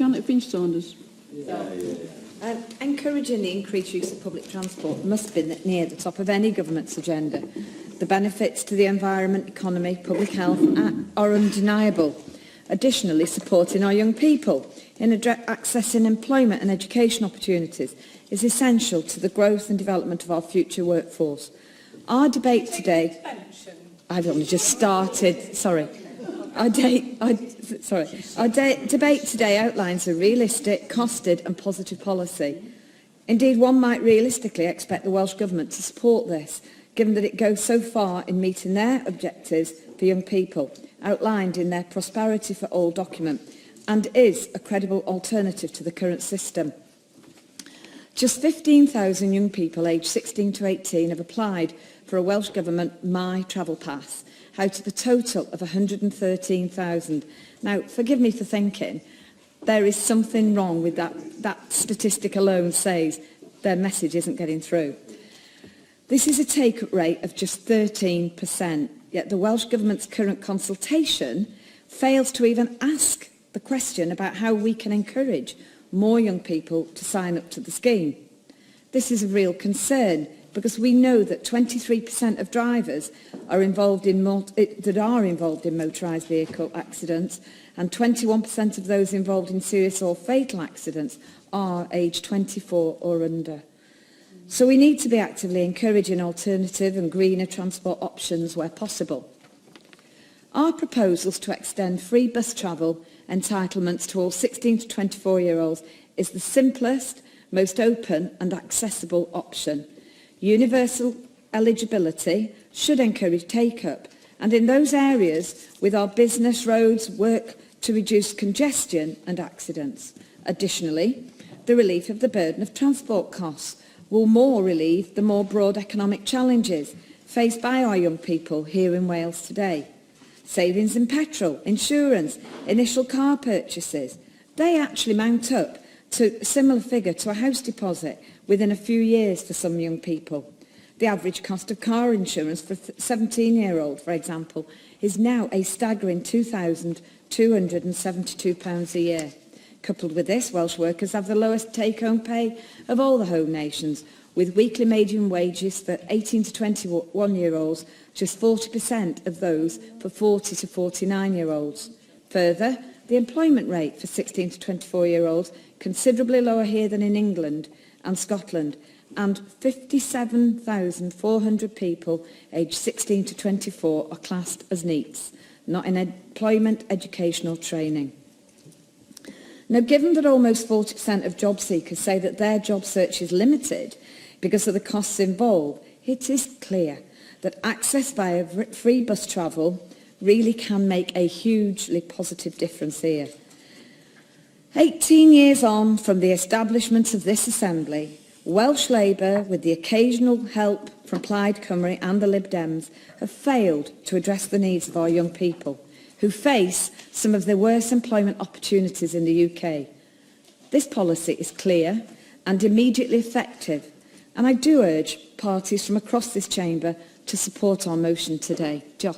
Janet Finch-Saunders. Encouraging the increased use of public transport must be near the top of any government's agenda. The benefits to the environment, economy, public health are undeniable. Additionally, supporting our young people in accessing employment and education opportunities is essential to the growth and development of our future workforce. Our debate today... I've only just started, sorry. Our debate today outlines a realistic, costed and positive policy. Indeed, one might realistically expect the Welsh Government to support this, given that it goes so far in meeting their objectives for young people, outlined in their Prosperity for All document, and is a credible alternative to the current system. Just 15,000 young people aged 16 to 18 have applied for a Welsh Government My Travel Pass, out of a total of 113,000. Now, forgive me for thinking, there is something wrong with that. That statistic alone says their message isn't getting through. This is a take-up rate of just 13%, yet the Welsh Government's current consultation fails to even ask the question about how we can encourage more young people to sign up to the scheme. This is a real concern, because we know that 23% of drivers are involved in motorised vehicle accidents, and 21% of those involved in serious or fatal accidents are aged 24 or under. So we need to be actively encouraging alternative and greener transport options where possible. Our proposals to extend free bus travel entitlements to all 16 to 24-year-olds is the simplest, most open and accessible option. Universal eligibility should encourage take-up, and in those areas with our business roads work to reduce congestion and accidents. Additionally, the relief of the burden of transport costs will more relieve the more broad economic challenges faced by our young people here in Wales today. Savings in petrol, insurance, initial car purchases, they actually mount up to a similar figure to a house deposit within a few years for some young people. The average cost of car insurance for a 17-year-old, for example, is now a staggering £2,272 a year. Coupled with this, Welsh workers have the lowest take-home pay of all the home nations, with weekly median wages for 18 to 21-year-olds just 40% of those for 40 to 49-year-olds. Further, the employment rate for 16 to 24-year-olds considerably lower here than in England and Scotland, and 57,400 people aged 16 to 24 are classed as NEETs, not in employment, education or training. Now, given that almost 40% of job seekers say that their job search is limited because of the costs involved, it is clear that access via free bus travel really can make a hugely positive difference here. 18 years on from the establishment of this Assembly, Welsh Labour, with the occasional help from Plaid Cymru and the Lib Dems, have failed to address the needs of our young people, who face some of the worst employment opportunities in the UK. This policy is clear and immediately effective, and I do urge parties from across this chamber to support our motion today. Diolch.